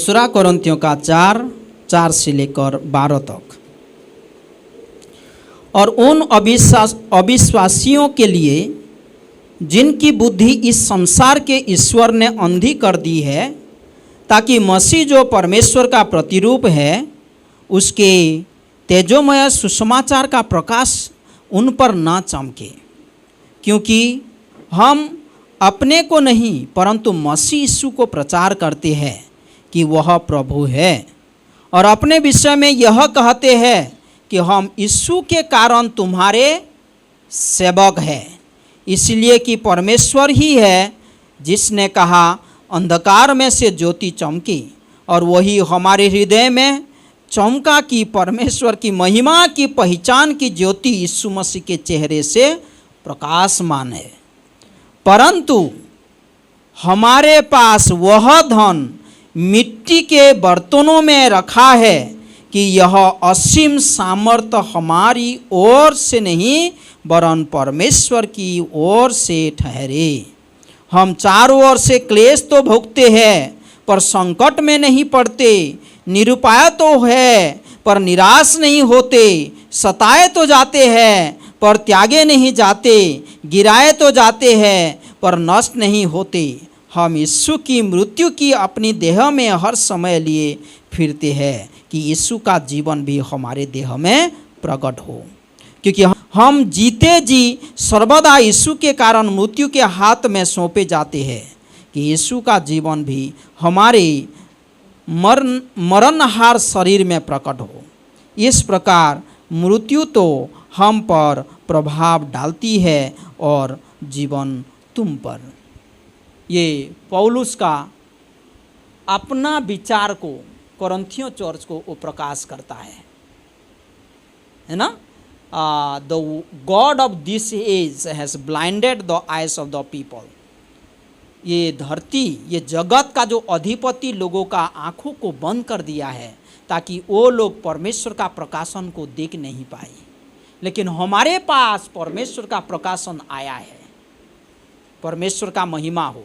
दूसरा कोरिन्थियों का 4 से लेकर 12 तक। और उन अविश्वासियों के लिए जिनकी बुद्धि इस संसार के ईश्वर ने अंधी कर दी है, ताकि मसीह जो परमेश्वर का प्रतिरूप है उसके तेजोमय सुसमाचार का प्रकाश उन पर ना चमके। क्योंकि हम अपने को नहीं परंतु मसीह यीशु को प्रचार करते हैं कि वह प्रभु है, और अपने विषय में यह कहते हैं कि हम यीशु के कारण तुम्हारे सेवक हैं। इसलिए कि परमेश्वर ही है जिसने कहा अंधकार में से ज्योति चमकी, और वही हमारे हृदय में चमका कि परमेश्वर की महिमा की पहचान की ज्योति यीशु मसीह के चेहरे से प्रकाशमान है। परंतु हमारे पास वह धन मिट्टी के बर्तनों में रखा है कि यह असीम सामर्थ्य हमारी ओर से नहीं वरन परमेश्वर की ओर से ठहरे। हम चारों ओर से क्लेश तो भोगते हैं पर संकट में नहीं पड़ते, निरुपाय तो है पर निराश नहीं होते, सताए तो जाते हैं पर त्यागे नहीं जाते, गिराए तो जाते हैं पर नष्ट नहीं होते। हम यीशु की मृत्यु की अपनी देह में हर समय लिए फिरते हैं कि यीशु का जीवन भी हमारे देह में प्रकट हो। क्योंकि हम जीते जी सर्वदा यीशु के कारण मृत्यु के हाथ में सौंपे जाते हैं कि यीशु का जीवन भी हमारे मरणहार शरीर में प्रकट हो। इस प्रकार मृत्यु तो हम पर प्रभाव डालती है और जीवन तुम पर। ये पौलुस का अपना विचार को कोरिन्थियों चर्च को वो प्रकाश करता है ना। The god of this age has blinded the eyes of the people. ये धरती, ये जगत का जो अधिपति लोगों का आंखों को बंद कर दिया है ताकि वो लोग परमेश्वर का प्रकाशन को देख नहीं पाए। लेकिन हमारे पास परमेश्वर का प्रकाशन आया है, परमेश्वर का महिमा हो।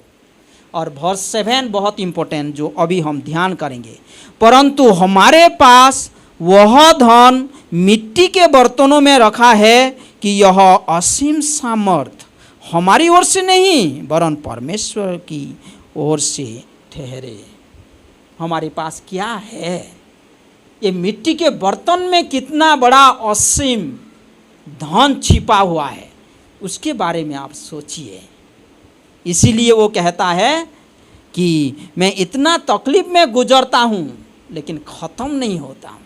और वर्स 7 बहुत इम्पोर्टेंट जो अभी हम ध्यान करेंगे। परंतु हमारे पास वह धन मिट्टी के बर्तनों में रखा है कि यह असीम सामर्थ हमारी ओर से नहीं वरन परमेश्वर की ओर से ठहरे। हमारे पास क्या है? ये मिट्टी के बर्तन में कितना बड़ा असीम धन छिपा हुआ है, उसके बारे में आप सोचिए। इसीलिए वो कहता है कि मैं इतना तकलीफ में गुजरता हूँ लेकिन ख़त्म नहीं होता हूँ।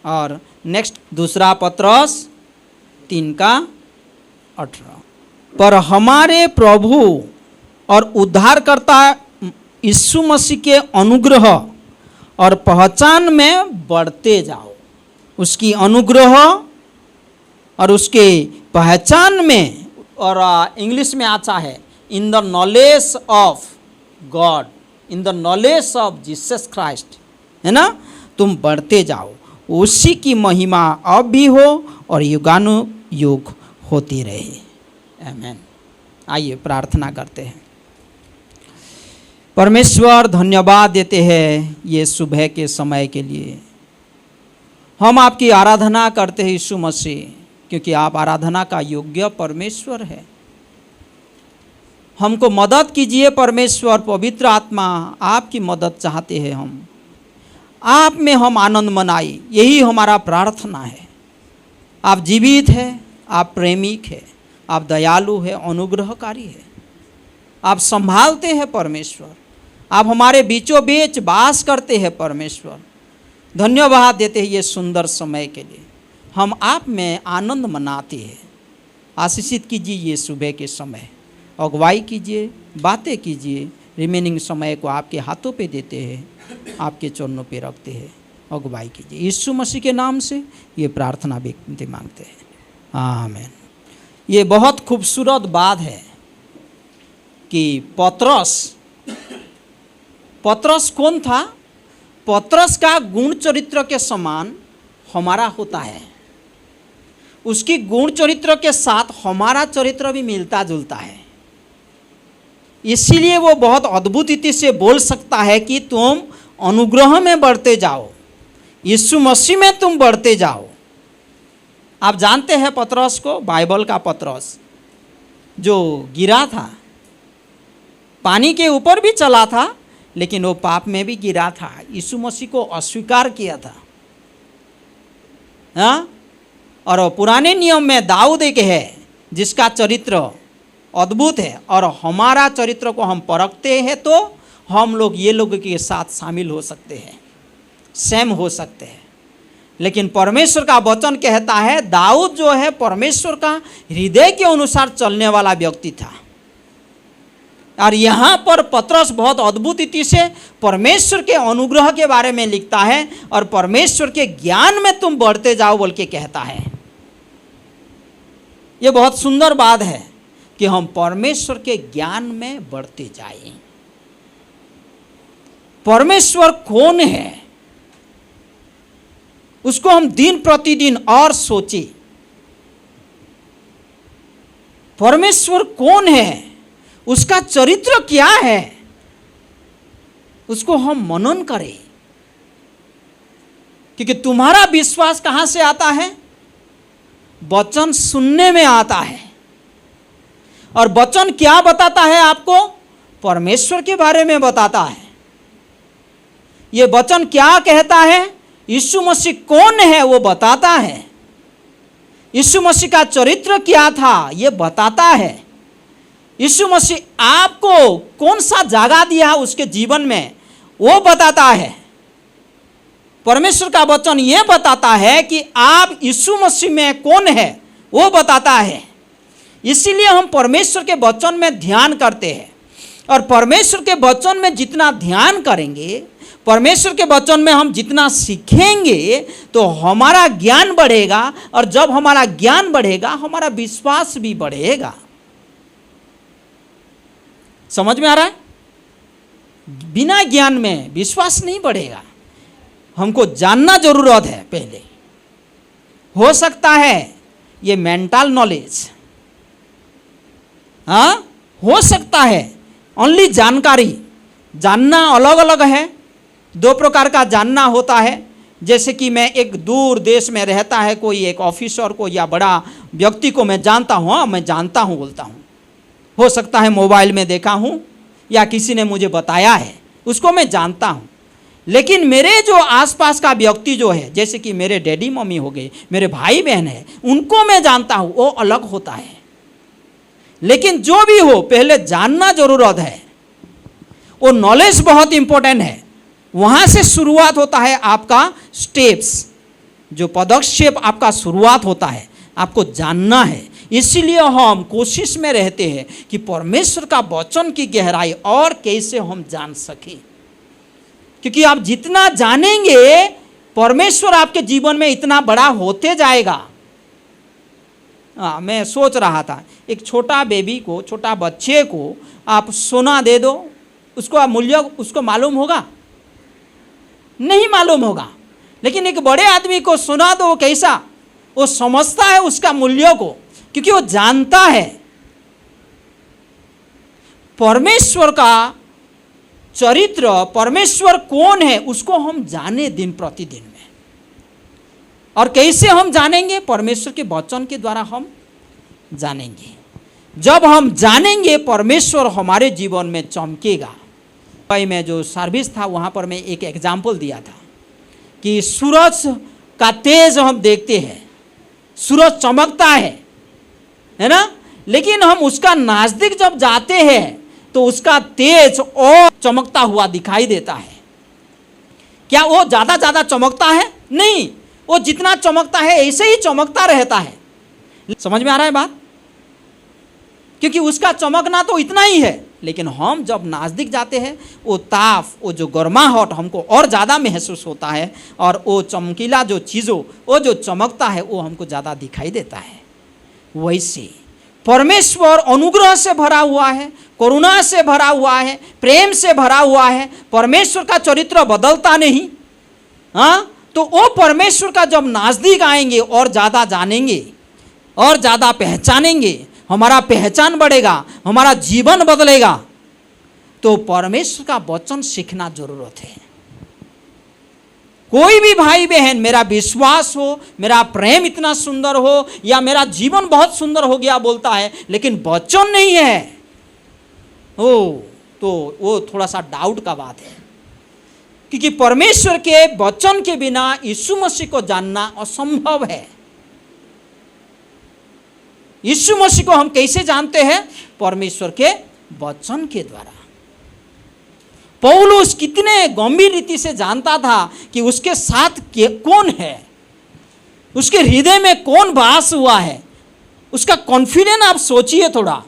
और नेक्स्ट दूसरा पत्रस 3:18, पर हमारे प्रभु और उद्धारकर्ता यीशु मसीह के अनुग्रह और पहचान में बढ़ते जाओ। उसकी अनुग्रह और उसके पहचान में, और इंग्लिश में आता है in the knowledge of God, in the knowledge of Jesus Christ, है ना। तुम बढ़ते जाओ, उसी की महिमा अब भी हो और युगानुयुग होती रहे। आमीन। आइए प्रार्थना करते हैं। परमेश्वर धन्यवाद देते हैं ये सुबह के समय के लिए। हम आपकी आराधना करते हैं यीशु मसीह, क्योंकि आप आराधना का योग्य परमेश्वर है। हमको मदद कीजिए परमेश्वर, पवित्र आत्मा आपकी मदद चाहते हैं। हम आप में हम आनंद मनाए, यही हमारा प्रार्थना है। आप जीवित है, आप प्रेमिक है, आप दयालु है, अनुग्रहकारी है, आप संभालते हैं परमेश्वर। आप हमारे बीचों बीच वास करते हैं परमेश्वर। धन्यवाद देते हैं ये सुंदर समय के लिए। हम आप में आनंद मनाते हैं। आशीषित कीजिए ये सुबह के समय, अगुवाई कीजिए, बातें कीजिए। रिमेनिंग समय को आपके हाथों पे देते हैं, आपके चरणों पे रखते हैं। अगुवाई कीजिए यीशु मसीह के नाम से ये प्रार्थना विनती मांगते हैं, आमीन। ये बहुत खूबसूरत बात है कि पतरस कौन था? पतरस का गुण चरित्र के समान हमारा होता है। उसकी गुण चरित्र के साथ हमारा चरित्र भी मिलता जुलता है। इसीलिए वो बहुत अद्भुत रीति से बोल सकता है कि तुम अनुग्रह में बढ़ते जाओ, यीशु मसीह में तुम बढ़ते जाओ। आप जानते हैं पतरस को, बाइबल का पतरस जो गिरा था, पानी के ऊपर भी चला था लेकिन वो पाप में भी गिरा था, यीशु मसीह को अस्वीकार किया था। हाँ, और पुराने नियम में दाऊद एक है जिसका चरित्र अद्भुत है, और हमारा चरित्र को हम परखते हैं तो हम लोग ये लोगों के साथ शामिल हो सकते हैं, सेम हो सकते हैं। लेकिन परमेश्वर का वचन कहता है दाऊद जो है परमेश्वर का हृदय के अनुसार चलने वाला व्यक्ति था। और यहाँ पर पतरस बहुत अद्भुत रीति से परमेश्वर के अनुग्रह के बारे में लिखता है और परमेश्वर के ज्ञान में तुम बढ़ते जाओ बोल के कहता है। ये बहुत सुंदर बात है कि हम परमेश्वर के ज्ञान में बढ़ते जाएं। परमेश्वर कौन है उसको हम दिन प्रतिदिन और सोचें। परमेश्वर कौन है, उसका चरित्र क्या है, उसको हम मनन करें। क्योंकि तुम्हारा विश्वास कहाँ से आता है? वचन सुनने में आता है। और वचन क्या बताता है आपको? परमेश्वर के बारे में बताता है। ये वचन क्या कहता है? यीशु मसीह कौन है वो बताता है। यीशु मसीह का चरित्र क्या था ये बताता है। यीशु मसीह आपको कौन सा जगह दिया उसके जीवन में वो बताता है। परमेश्वर का वचन ये बताता है कि आप यीशु मसीह में कौन है वो बताता है। इसीलिए हम परमेश्वर के वचन में ध्यान करते हैं, और परमेश्वर के वचन में जितना ध्यान करेंगे, परमेश्वर के वचन में हम जितना सीखेंगे तो हमारा ज्ञान बढ़ेगा, और जब हमारा ज्ञान बढ़ेगा हमारा विश्वास भी बढ़ेगा। समझ में आ रहा है? बिना ज्ञान में विश्वास नहीं बढ़ेगा। हमको जानना जरूरत है पहले। हो सकता है ये मेंटल नॉलेज, हाँ हो सकता है ओनली जानकारी। जानना अलग अलग है, दो प्रकार का जानना होता है। जैसे कि मैं एक दूर देश में रहता है कोई एक ऑफिसर को या बड़ा व्यक्ति को मैं जानता हूँ, हाँ मैं जानता हूँ बोलता हूँ। हो सकता है मोबाइल में देखा हूँ या किसी ने मुझे बताया है, उसको मैं जानता हूँ। लेकिन मेरे जो आसपास का व्यक्ति जो है, जैसे कि मेरे डैडी मम्मी हो गए, मेरे भाई बहन है, उनको मैं जानता हूँ, वो अलग होता है। लेकिन जो भी हो पहले जानना जरूरत है। वो नॉलेज बहुत इंपॉर्टेंट है। वहाँ से शुरुआत होता है आपका स्टेप्स, जो पदक्षेप आपका शुरुआत होता है, आपको जानना है। इसीलिए हम कोशिश में रहते हैं कि परमेश्वर का वचन की गहराई और कैसे हम जान सकें। क्योंकि आप जितना जानेंगे परमेश्वर आपके जीवन में इतना बड़ा होते जाएगा। मैं सोच रहा था एक छोटा बेबी को, छोटा बच्चे को आप सोना दे दो, उसको मूल्य उसको मालूम होगा? नहीं मालूम होगा। लेकिन एक बड़े आदमी को सोना दो, कैसा वो समझता है उसका मूल्य को, क्योंकि वो जानता है। परमेश्वर का चरित्र, परमेश्वर कौन है उसको हम जाने दिन प्रतिदिन में। और कैसे हम जानेंगे? परमेश्वर के वचन के द्वारा हम जानेंगे। जब हम जानेंगे परमेश्वर हमारे जीवन में चमकेगा। भाई में जो सर्विस था वहाँ पर मैं एक एग्जाम्पल दिया था कि सूरज का तेज हम देखते हैं, सूरज चमकता है ना? लेकिन हम उसका नज़दीक जब जाते हैं तो उसका तेज और चमकता हुआ दिखाई देता है। क्या वो ज़्यादा चमकता है? नहीं, वो जितना चमकता है ऐसे ही चमकता रहता है। समझ में आ रहा है बात? क्योंकि उसका चमकना तो इतना ही है, लेकिन हम जब नज़दीक जाते हैं वो ताप, वो जो गर्माहट हमको और ज़्यादा महसूस होता है, और वो चमकीला जो चीज़ों, वो जो चमकता है वो हमको ज़्यादा दिखाई देता है। वैसे परमेश्वर अनुग्रह से भरा हुआ है, करुणा से भरा हुआ है, प्रेम से भरा हुआ है। परमेश्वर का चरित्र बदलता नहीं। हाँ, तो वो परमेश्वर का जब नज़दीक आएंगे और ज़्यादा जानेंगे और ज़्यादा पहचानेंगे, हमारा पहचान बढ़ेगा, हमारा जीवन बदलेगा। तो परमेश्वर का वचन सीखना जरूरत है। कोई भी भाई बहन मेरा विश्वास हो, मेरा प्रेम इतना सुंदर हो, या मेरा जीवन बहुत सुंदर हो गया बोलता है, लेकिन वचन नहीं है, तो वो थोड़ा सा डाउट का बात है। क्योंकि परमेश्वर के वचन के बिना यीशु मसीह को जानना असंभव है। यीशु मसीह को हम कैसे जानते हैं? परमेश्वर के वचन के द्वारा। पौलुस कितने गंभीर रीति से जानता था कि उसके साथ कौन है, उसके हृदय में कौन वास हुआ है। उसका कॉन्फिडेंस आप सोचिए थोड़ा।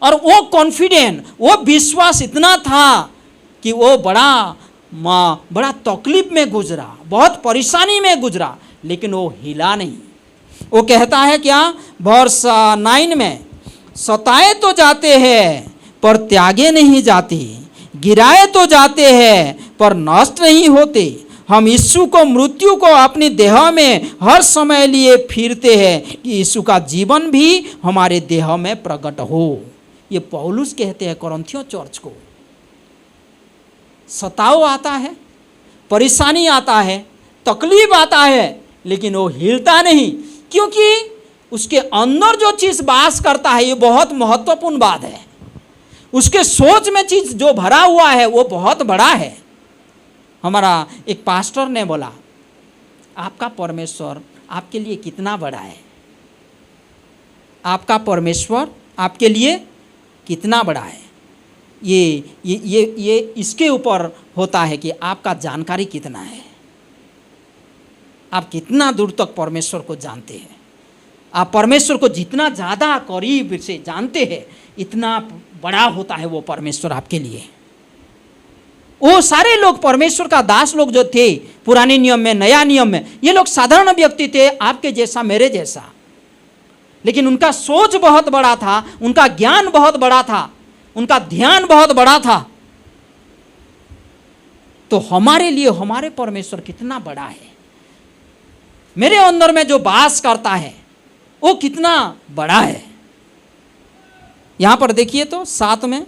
और वो कॉन्फिडेंस, वो विश्वास इतना था कि वो बड़ा तकलीफ में गुजरा, बहुत परेशानी में गुजरा, लेकिन वो हिला नहीं। वो कहता है क्या, वर्ष 9 में, सताए तो जाते हैं पर त्यागे नहीं जाते, गिराए तो जाते हैं पर नष्ट नहीं होते। हम यीशु को, मृत्यु को अपनी देह में हर समय लिए फिरते हैं कि यीशु का जीवन भी हमारे देह में प्रकट हो। ये पौलुस कहते हैं कोरिन्थियों चर्च को। सताव आता है, परेशानी आता है, तकलीफ आता है, लेकिन वो हिलता नहीं, क्योंकि उसके अंदर जो चीज़ वास करता है, ये बहुत महत्वपूर्ण बात है। उसके सोच में चीज़ जो भरा हुआ है वो बहुत बड़ा है। हमारा एक पास्टर ने बोला, आपका परमेश्वर आपके लिए कितना बड़ा है, आपका परमेश्वर आपके लिए कितना बड़ा है। ये इसके ऊपर होता है कि आपका जानकारी कितना है, आप कितना दूर तक परमेश्वर को जानते हैं। आप परमेश्वर को जितना ज़्यादा करीब से जानते हैं, इतना बड़ा होता है वो परमेश्वर आपके लिए। वो सारे लोग परमेश्वर का दास लोग जो थे पुराने नियम में, नया नियम में, ये लोग साधारण व्यक्ति थे, आपके जैसा, मेरे जैसा, लेकिन उनका सोच बहुत बड़ा था, उनका ज्ञान बहुत बड़ा था, उनका ध्यान बहुत बड़ा था। तो हमारे लिए हमारे परमेश्वर कितना बड़ा है, मेरे अंदर में जो वास करता है वो कितना बड़ा है। यहां पर देखिए तो 7 में,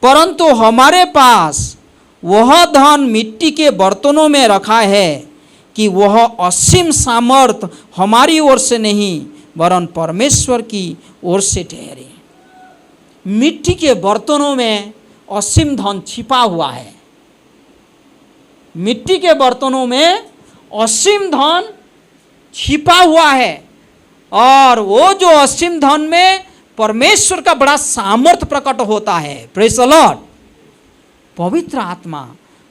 परंतु हमारे पास वह धन मिट्टी के बर्तनों में रखा है कि वह असीम सामर्थ हमारी ओर से नहीं वरन परमेश्वर की ओर से ठहरे। मिट्टी के बर्तनों में असीम धन छिपा हुआ है। मिट्टी के बर्तनों में असीम धन छिपा हुआ है, और वो जो असीम धन में परमेश्वर का बड़ा सामर्थ प्रकट होता है। Praise the Lord. पवित्र आत्मा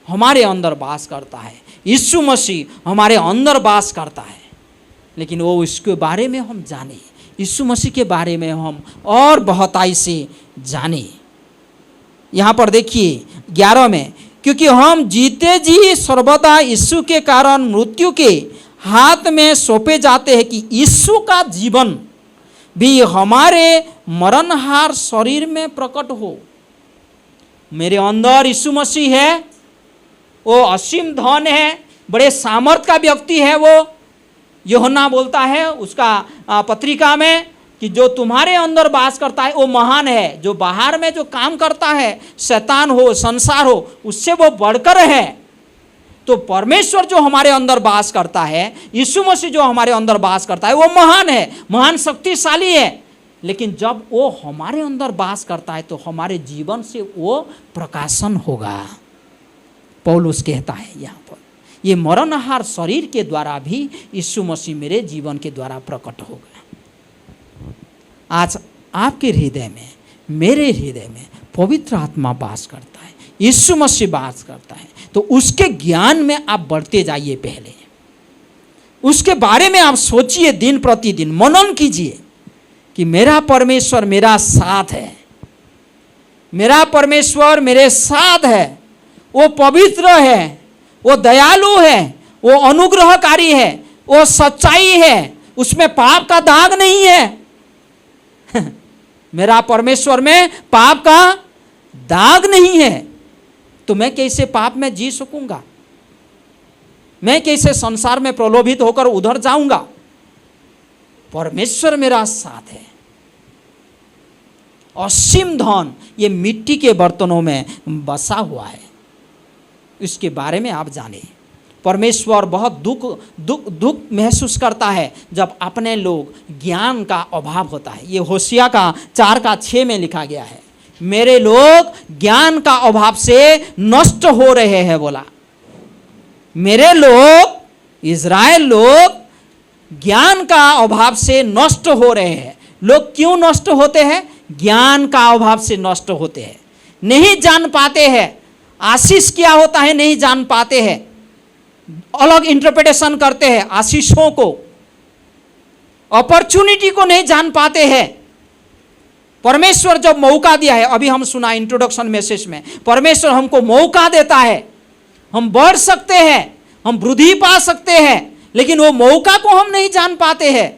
हमारे अंदर वास करता है, यीशु मसीह हमारे अंदर वास करता है, लेकिन वो इसके बारे में हम जाने, यीशु मसीह के बारे में हम और बहुताई से जाने। यहाँ पर देखिए 11 में, क्योंकि हम जीते जी सर्वदा यीशु के कारण मृत्यु के हाथ में सौंपे जाते हैं कि यीशु का जीवन भी हमारे मरणहार शरीर में प्रकट हो। मेरे अंदर यीशु मसीह है, वो असीम धन है, बड़े सामर्थ का व्यक्ति है। वो यूहन्ना बोलता है उसका पत्रिका में कि जो तुम्हारे अंदर वास करता है वो महान है। जो बाहर में जो काम करता है, शैतान हो, संसार हो, उससे वो बढ़कर है। तो परमेश्वर जो हमारे अंदर वास करता है, यीशु मसीह जो हमारे अंदर वास करता है, वो महान है, महान शक्तिशाली है। लेकिन जब वो हमारे अंदर वास करता है तो हमारे जीवन से वो प्रकाशन होगा। पौलुस कहता है यहाँ पर, ये मरणहार शरीर के द्वारा भी यीशु मसीह मेरे जीवन के द्वारा प्रकट होगा। आज आपके हृदय में, मेरे हृदय में पवित्र आत्मा वास करता है, यीशु मसीह वास करता है, तो उसके ज्ञान में आप बढ़ते जाइए। पहले उसके बारे में आप सोचिए, दिन प्रतिदिन मनन कीजिए कि मेरा परमेश्वर मेरा साथ है, मेरा परमेश्वर मेरे साथ है, वो पवित्र है, वो दयालु है, वो अनुग्रहकारी है, वो सच्चाई है, उसमें पाप का दाग नहीं है। मेरा परमेश्वर में पाप का दाग नहीं है, तो मैं कैसे पाप में जी सकूंगा? मैं कैसे संसार में प्रलोभित होकर उधर जाऊंगा? परमेश्वर मेरा साथ है। असीम धन ये मिट्टी के बर्तनों में बसा हुआ है। इसके बारे में आप जाने। परमेश्वर बहुत दुख महसूस करता है जब अपने लोग ज्ञान का अभाव होता है। ये होशिया का 4:6 में लिखा गया है, मेरे लोग ज्ञान का अभाव से नष्ट हो रहे हैं। बोला मेरे लोग, इज़राइल लोग ज्ञान का अभाव से नष्ट हो रहे हैं। लोग क्यों नष्ट होते हैं? ज्ञान का अभाव से नष्ट होते हैं, नहीं जान पाते हैं आशीष क्या होता है, नहीं जान पाते हैं, अलग इंटरप्रिटेशन करते हैं आशीषों को, अपॉर्चुनिटी को नहीं जान पाते हैं। परमेश्वर जब मौका दिया है, अभी हम सुना इंट्रोडक्शन मैसेज में, परमेश्वर हमको मौका देता है, हम बढ़ सकते हैं, हम वृद्धि पा सकते हैं, लेकिन वो मौका को हम नहीं जान पाते हैं।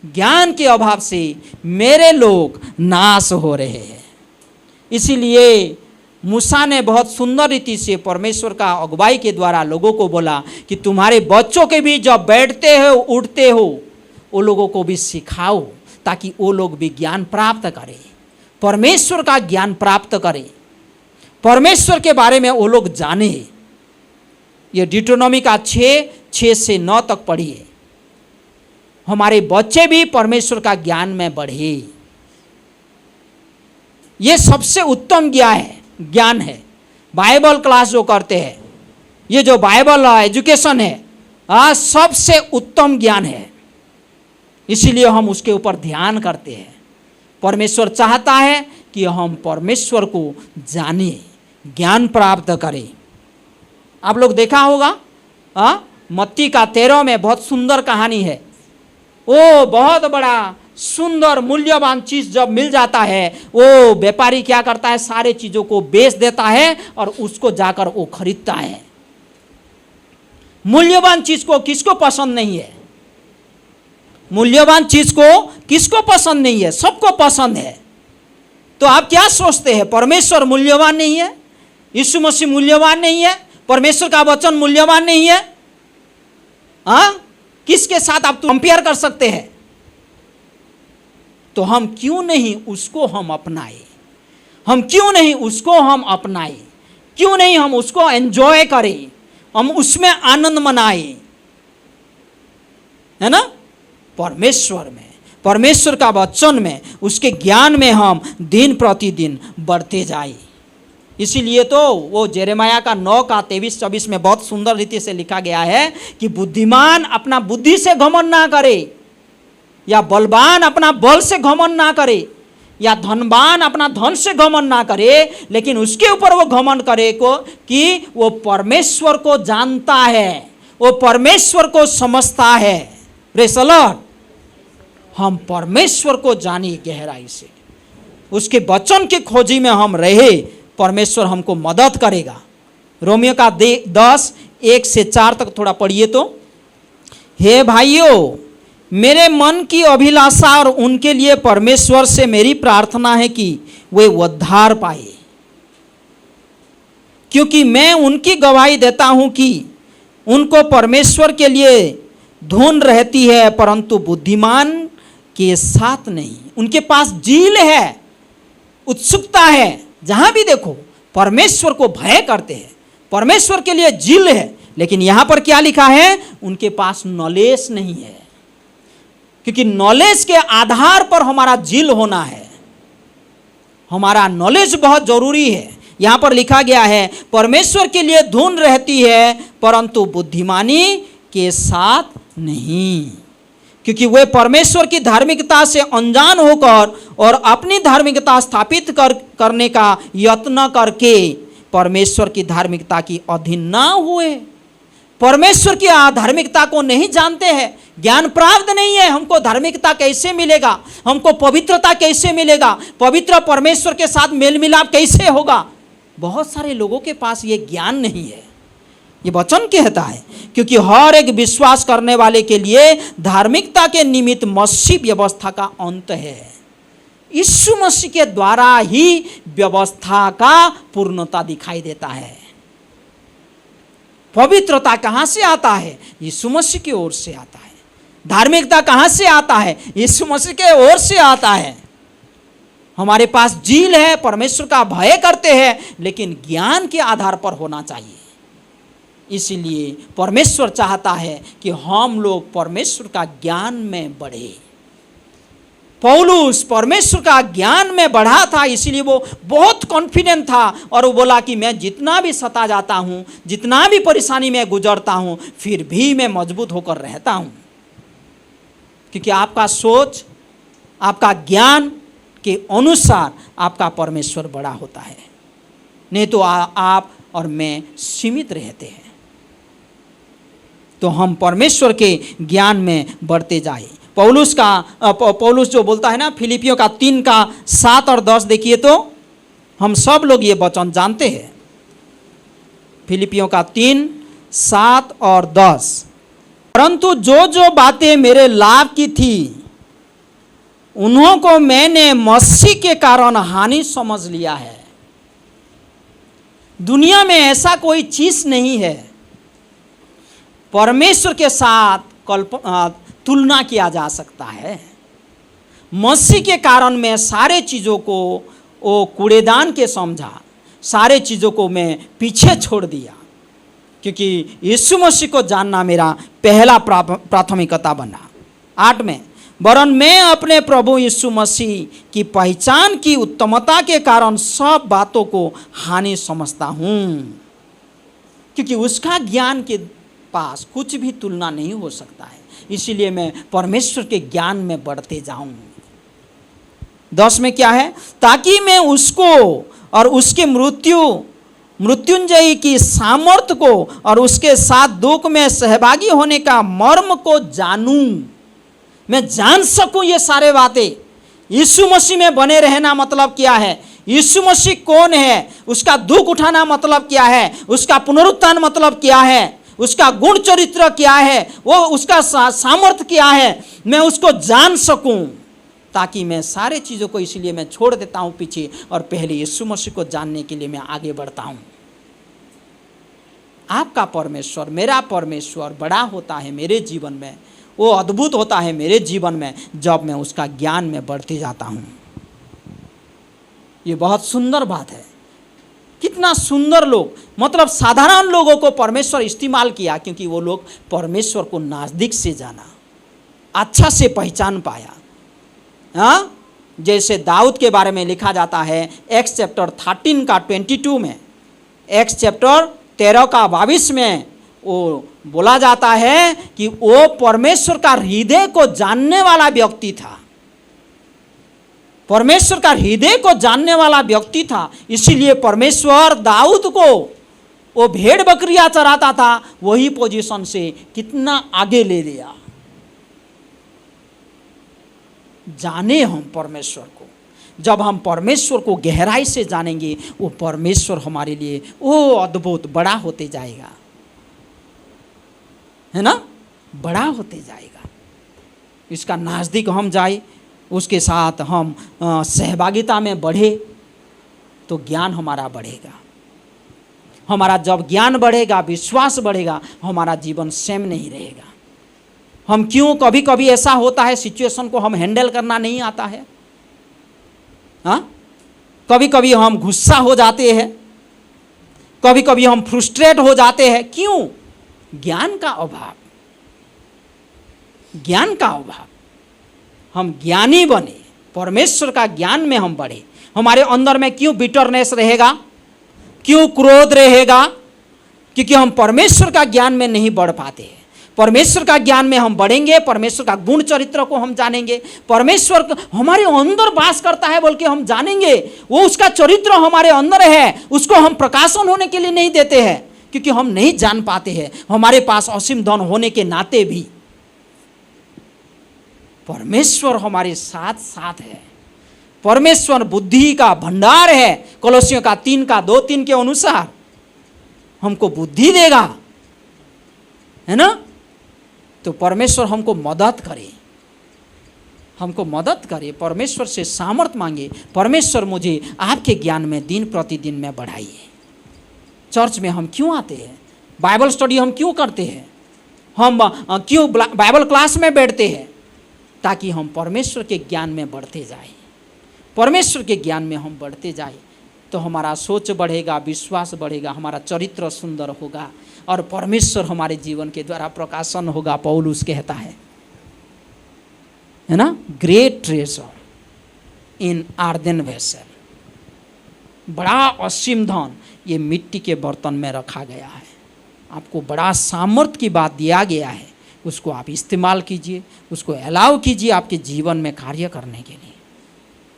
ज्ञान के अभाव से मेरे लोग नाश हो रहे हैं। इसीलिए मूसा ने बहुत सुंदर रीति से परमेश्वर का अगुवाई के द्वारा लोगों को बोला कि तुम्हारे बच्चों के भी जब बैठते हो उठते हो, वो लोगों को भी सिखाओ ताकि वो लोग भी ज्ञान प्राप्त करें, परमेश्वर का ज्ञान प्राप्त करें, परमेश्वर के बारे में वो लोग जाने। ये डिट्रोनॉमी का 6 से 9 तक पढ़िए। हमारे बच्चे भी परमेश्वर का ज्ञान में बढ़े। ये सबसे उत्तम ज्ञान है। बाइबल क्लास जो करते हैं, ये जो बाइबल एजुकेशन है, सबसे उत्तम ज्ञान है। इसीलिए हम उसके ऊपर ध्यान करते हैं। परमेश्वर चाहता है कि हम परमेश्वर को जाने, ज्ञान प्राप्त करें। आप लोग देखा होगा मत्ती का 13 में बहुत सुंदर कहानी है। वो बहुत बड़ा सुंदर मूल्यवान चीज जब मिल जाता है, वो व्यापारी क्या करता है, सारे चीजों को बेच देता है और उसको जाकर वो खरीदता है। मूल्यवान चीज को किसको पसंद नहीं है? मूल्यवान चीज को किसको पसंद नहीं है? सबको पसंद है। तो आप क्या सोचते हैं, परमेश्वर मूल्यवान नहीं है? यीशु मसीह मूल्यवान नहीं है? परमेश्वर का वचन मूल्यवान नहीं है? किसके साथ आप कंपेयर कर सकते हैं? तो हम क्यों नहीं उसको हम अपनाए? हम क्यों नहीं उसको हम अपनाए? क्यों नहीं हम उसको एंजॉय करें, हम उसमें आनंद मनाए, है ना? परमेश्वर में, परमेश्वर का वचन में, उसके ज्ञान में हम दिन प्रतिदिन बढ़ते जाए। इसीलिए तो वो जेरेमाया का 9 का 23-24 में बहुत सुंदर रीति से लिखा गया है कि बुद्धिमान अपना बुद्धि से घमंड ना करे, या बलवान अपना बल से घमंड ना करे, या धनवान अपना धन से घमंड ना करे, लेकिन उसके ऊपर वो घमंड करे को कि वो परमेश्वर को जानता है, वो परमेश्वर को समझता है। Praise the Lord. हम परमेश्वर को जानिए गहराई से, उसके वचन की खोजी में हम रहे, परमेश्वर हमको मदद करेगा। रोमियो का 10 1 से 4 तक थोड़ा पढ़िए तो। हे भाइयों, मेरे मन की अभिलाषा और उनके लिए परमेश्वर से मेरी प्रार्थना है कि वे उद्धार पाए, क्योंकि मैं उनकी गवाही देता हूं कि उनको परमेश्वर के लिए धुन रहती है, परंतु बुद्धिमान के साथ नहीं। उनके पास जील है, उत्सुकता है, जहां भी देखो परमेश्वर को भय करते हैं, परमेश्वर के लिए जील है, लेकिन यहां पर क्या लिखा है, उनके पास नॉलेज नहीं है। क्योंकि नॉलेज के आधार पर हमारा जील होना है, हमारा नॉलेज बहुत जरूरी है। यहां पर लिखा गया है परमेश्वर के लिए धुन रहती है, परंतु बुद्धिमानी के साथ नहीं, क्योंकि वे परमेश्वर की धार्मिकता से अनजान होकर और अपनी धार्मिकता स्थापित करने का यत्न करके परमेश्वर की धार्मिकता की अधीन ना हुए। परमेश्वर की धार्मिकता को नहीं जानते हैं, ज्ञान प्राप्त नहीं है। हमको धार्मिकता कैसे मिलेगा, हमको पवित्रता कैसे मिलेगा, पवित्र परमेश्वर के साथ मेल मिलाप कैसे होगा? बहुत सारे लोगों के पास ये ज्ञान नहीं है। ये वचन कहता है क्योंकि हर एक विश्वास करने वाले के लिए धार्मिकता के निमित्त मसीह व्यवस्था का अंत है। यीशु मसीह के द्वारा ही व्यवस्था का पूर्णता दिखाई देता है। पवित्रता कहाँ से आता है? यीशु मसीह की ओर से आता है। धार्मिकता कहाँ से आता है? यीशु मसीह के ओर से आता है। हमारे पास झील है, परमेश्वर का भय करते हैं, लेकिन ज्ञान के आधार पर होना चाहिए। इसीलिए परमेश्वर चाहता है कि हम लोग परमेश्वर का ज्ञान में बढ़े। पौलुस परमेश्वर का ज्ञान में बढ़ा था, इसीलिए वो बहुत कॉन्फिडेंट था और वो बोला कि मैं जितना भी सता जाता हूँ, जितना भी परेशानी में गुजरता हूँ, फिर भी मैं मजबूत होकर रहता हूँ। क्योंकि आपका सोच, आपका ज्ञान के अनुसार आपका परमेश्वर बड़ा होता है, नहीं तो आप और मैं सीमित रहते हैं। तो हम परमेश्वर के ज्ञान में बढ़ते जाए। पौलुस जो बोलता है ना, फिलिपियों का 3 का 7 और 10 देखिए, तो हम सब लोग ये वचन जानते हैं। फिलिपियों का 3, 7 और 10। परंतु जो जो बातें मेरे लाभ की थी, उन्हों को मैंने मसीह के कारण हानि समझ लिया है। दुनिया में ऐसा कोई चीज नहीं है परमेश्वर के साथ तुलना किया जा सकता है। मसीह के कारण मैं सारे चीज़ों को वो कूड़ेदान के समझा, सारे चीज़ों को मैं पीछे छोड़ दिया, क्योंकि यीशु मसीह को जानना मेरा पहला प्राथमिकता बना। 8 में, वरन मैं अपने प्रभु यीशु मसीह की पहचान की उत्तमता के कारण सब बातों को हानि समझता हूँ, क्योंकि उसका ज्ञान के पास कुछ भी तुलना नहीं हो सकता है। इसीलिए मैं परमेश्वर के ज्ञान में बढ़ते जाऊं। 10 में क्या है, ताकि मैं उसको और उसके मृत्युंजयी की सामर्थ्य को और उसके साथ दुख में सहभागी होने का मर्म को जानूं। मैं जान सकूं ये सारे बातें। यीशु मसीह में बने रहना मतलब क्या है, यीशु मसीह कौन है, उसका दुख उठाना मतलब क्या है, उसका पुनरुत्थान मतलब क्या है, उसका गुण चरित्र क्या है, वो उसका सामर्थ्य क्या है, मैं उसको जान सकूं, ताकि मैं सारे चीज़ों को इसलिए मैं छोड़ देता हूं पीछे और पहले यीशु मसीह को जानने के लिए मैं आगे बढ़ता हूं। आपका परमेश्वर, मेरा परमेश्वर बड़ा होता है मेरे जीवन में, वो अद्भुत होता है मेरे जीवन में जब मैं उसका ज्ञान में बढ़ते जाता हूं। ये बहुत सुंदर बात है। कितना सुंदर लोग, मतलब साधारण लोगों को परमेश्वर इस्तेमाल किया, क्योंकि वो लोग परमेश्वर को नज़दीक से जाना, अच्छा से पहचान पाया। हाँ, जैसे दाऊद के बारे में लिखा जाता है एक्स चैप्टर 13 का 22 में, एक्स चैप्टर 13 का 22 में वो बोला जाता है कि वो परमेश्वर का हृदय को जानने वाला व्यक्ति था, परमेश्वर का हृदय को जानने वाला व्यक्ति था। इसीलिए परमेश्वर दाऊद को, वो भेड़ बकरियां चराता था, वही पोजीशन से कितना आगे ले लिया। जाने हम परमेश्वर को, जब हम परमेश्वर को गहराई से जानेंगे, वो परमेश्वर हमारे लिए वो अद्भुत बड़ा होते जाएगा, है ना, बड़ा होते जाएगा। इसका नज़दीक हम जाए, उसके साथ हम सहभागिता में बढ़े, तो ज्ञान हमारा बढ़ेगा। हमारा जब ज्ञान बढ़ेगा, विश्वास बढ़ेगा, हमारा जीवन सेम नहीं रहेगा। हम क्यों, कभी कभी ऐसा होता है सिचुएशन को हम हैंडल करना नहीं आता है। हाँ, कभी कभी हम गुस्सा हो जाते हैं, कभी कभी हम फ्रस्ट्रेट हो जाते हैं। क्यों? ज्ञान का अभाव, ज्ञान का अभाव। हम ज्ञानी बने, परमेश्वर का ज्ञान में हम बढ़े। हमारे अंदर में क्यों बिटरनेस रहेगा, क्यों क्रोध रहेगा? क्योंकि हम परमेश्वर का ज्ञान में नहीं बढ़ पाते हैं। परमेश्वर का ज्ञान में हम बढ़ेंगे, परमेश्वर का गुण चरित्र को हम जानेंगे, परमेश्वर हमारे अंदर वास करता है बोल के हम जानेंगे, वो उसका चरित्र हमारे अंदर है, उसको हम प्रकाशन होने के लिए नहीं देते हैं, क्योंकि हम नहीं जान पाते हैं। हमारे पास असीम धन होने के नाते भी परमेश्वर हमारे साथ साथ है। परमेश्वर बुद्धि का भंडार है। कोलोसियों का 3 का 2-3 के अनुसार हमको बुद्धि देगा, है ना। तो परमेश्वर हमको मदद करे, हमको मदद करे, परमेश्वर से सामर्थ मांगे, परमेश्वर मुझे आपके ज्ञान में दिन प्रतिदिन में बढ़ाइए। चर्च में हम क्यों आते हैं? बाइबल स्टडी हम क्यों करते हैं? हम क्यों बाइबल क्लास में बैठते हैं? ताकि हम परमेश्वर के ज्ञान में बढ़ते जाएं, परमेश्वर के ज्ञान में हम बढ़ते जाए तो हमारा सोच बढ़ेगा, विश्वास बढ़ेगा, हमारा चरित्र सुंदर होगा और परमेश्वर हमारे जीवन के द्वारा प्रकाशन होगा। पौलुस कहता है ना, ग्रेट ट्रेजर इन आर्देन वेसल, बड़ा असीम धन ये मिट्टी के बर्तन में रखा गया है। आपको बड़ा सामर्थ्य की बात दिया गया है, उसको आप इस्तेमाल कीजिए, उसको अलाउ कीजिए आपके जीवन में कार्य करने के लिए।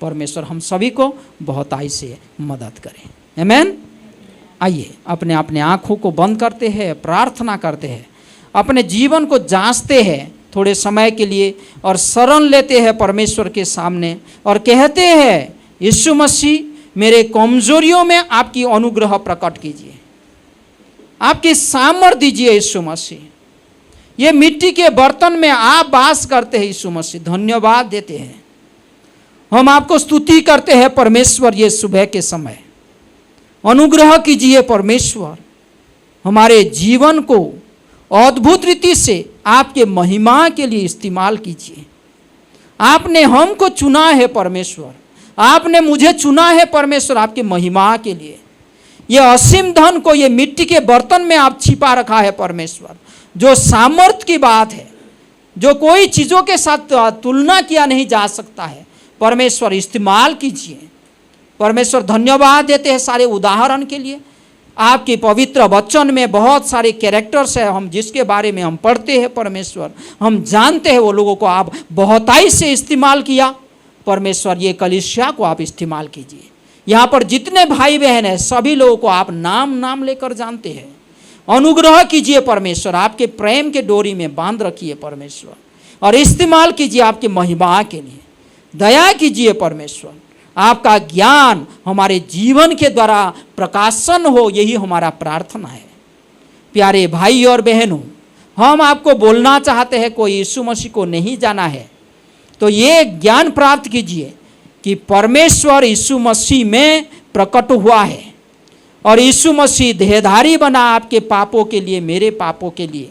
परमेश्वर हम सभी को बहुताई से मदद करें। आमीन। आइए अपने अपने आँखों को बंद करते हैं, प्रार्थना करते हैं, अपने जीवन को जांचते हैं थोड़े समय के लिए और शरण लेते हैं परमेश्वर के सामने और कहते हैं, यीशु मसीह मेरे कमजोरियों में आपकी अनुग्रह प्रकट कीजिए, आपकी सामर्थ्य दीजिए। यीशु मसीह, ये मिट्टी के बर्तन में आप वास करते हैं। यीशु मसीह धन्यवाद देते हैं, हम आपको स्तुति करते हैं परमेश्वर। ये सुबह के समय अनुग्रह कीजिए परमेश्वर, हमारे जीवन को अद्भुत रीति से आपके महिमा के लिए इस्तेमाल कीजिए। आपने हमको चुना है परमेश्वर, आपने मुझे चुना है परमेश्वर आपके महिमा के लिए। ये असीम धन को ये मिट्टी के बर्तन में आप छिपा रखा है परमेश्वर, जो सामर्थ्य की बात है, जो कोई चीज़ों के साथ तुलना किया नहीं जा सकता है। परमेश्वर इस्तेमाल कीजिए। परमेश्वर धन्यवाद देते हैं सारे उदाहरण के लिए। आपके पवित्र वचन में बहुत सारे कैरेक्टर्स हैं, हम जिसके बारे में हम पढ़ते हैं परमेश्वर, हम जानते हैं वो लोगों को आप बहुताई से इस्तेमाल किया। परमेश्वर ये कलीसिया को आप इस्तेमाल कीजिए। यहाँ पर जितने भाई बहन हैं सभी लोगों को आप नाम नाम लेकर जानते हैं। अनुग्रह कीजिए परमेश्वर, आपके प्रेम के डोरी में बांध रखिए परमेश्वर और इस्तेमाल कीजिए आपके महिमा के लिए। दया कीजिए परमेश्वर, आपका ज्ञान हमारे जीवन के द्वारा प्रकाशन हो, यही हमारा प्रार्थना है। प्यारे भाई और बहनों, हम आपको बोलना चाहते हैं, कोई यीशु मसीह को नहीं जाना है तो ये ज्ञान प्राप्त कीजिए कि परमेश्वर यीशु मसीह में प्रकट हुआ है और यीशु मसीह देहधारी बना आपके पापों के लिए, मेरे पापों के लिए।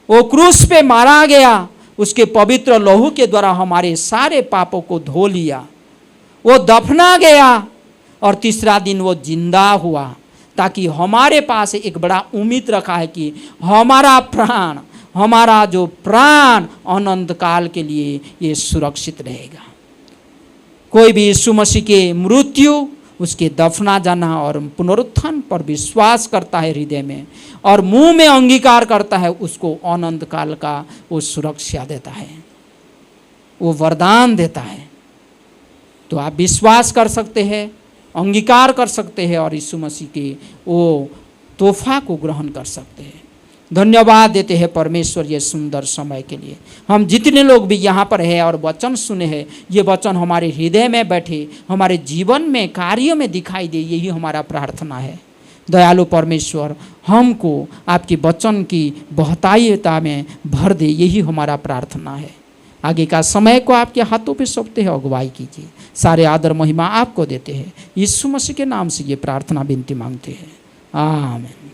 वो क्रूस पे मारा गया, उसके पवित्र लहू के द्वारा हमारे सारे पापों को धो लिया। वो दफना गया और तीसरा दिन वो जिंदा हुआ, ताकि हमारे पास एक बड़ा उम्मीद रखा है कि हमारा जो प्राण अनंत काल के लिए ये सुरक्षित रहेगा। कोई भी यीशु मसीह के मृत्यु, उसके दफना जाना और पुनरुत्थान पर विश्वास करता है हृदय में और मुंह में अंगीकार करता है, उसको अनंत काल का वो सुरक्षा देता है, वो वरदान देता है। तो आप विश्वास कर सकते हैं, अंगीकार कर सकते हैं और यीशु मसीह के वो तोहफा को ग्रहण कर सकते हैं। धन्यवाद देते हैं परमेश्वर ये सुंदर समय के लिए। हम जितने लोग भी यहाँ पर हैं और वचन सुने हैं, ये वचन हमारे हृदय में बैठे, हमारे जीवन में कार्यों में दिखाई दे, यही हमारा प्रार्थना है। दयालु परमेश्वर हमको आपके वचन की बहुतायता में भर दे, यही हमारा प्रार्थना है। आगे का समय को आपके हाथों पे सौंपते हैं, अगुवाई कीजिए। सारे आदर महिमा आपको देते हैं, यीशु मसीह के नाम से ये प्रार्थना विनती मांगते हैं, आमीन।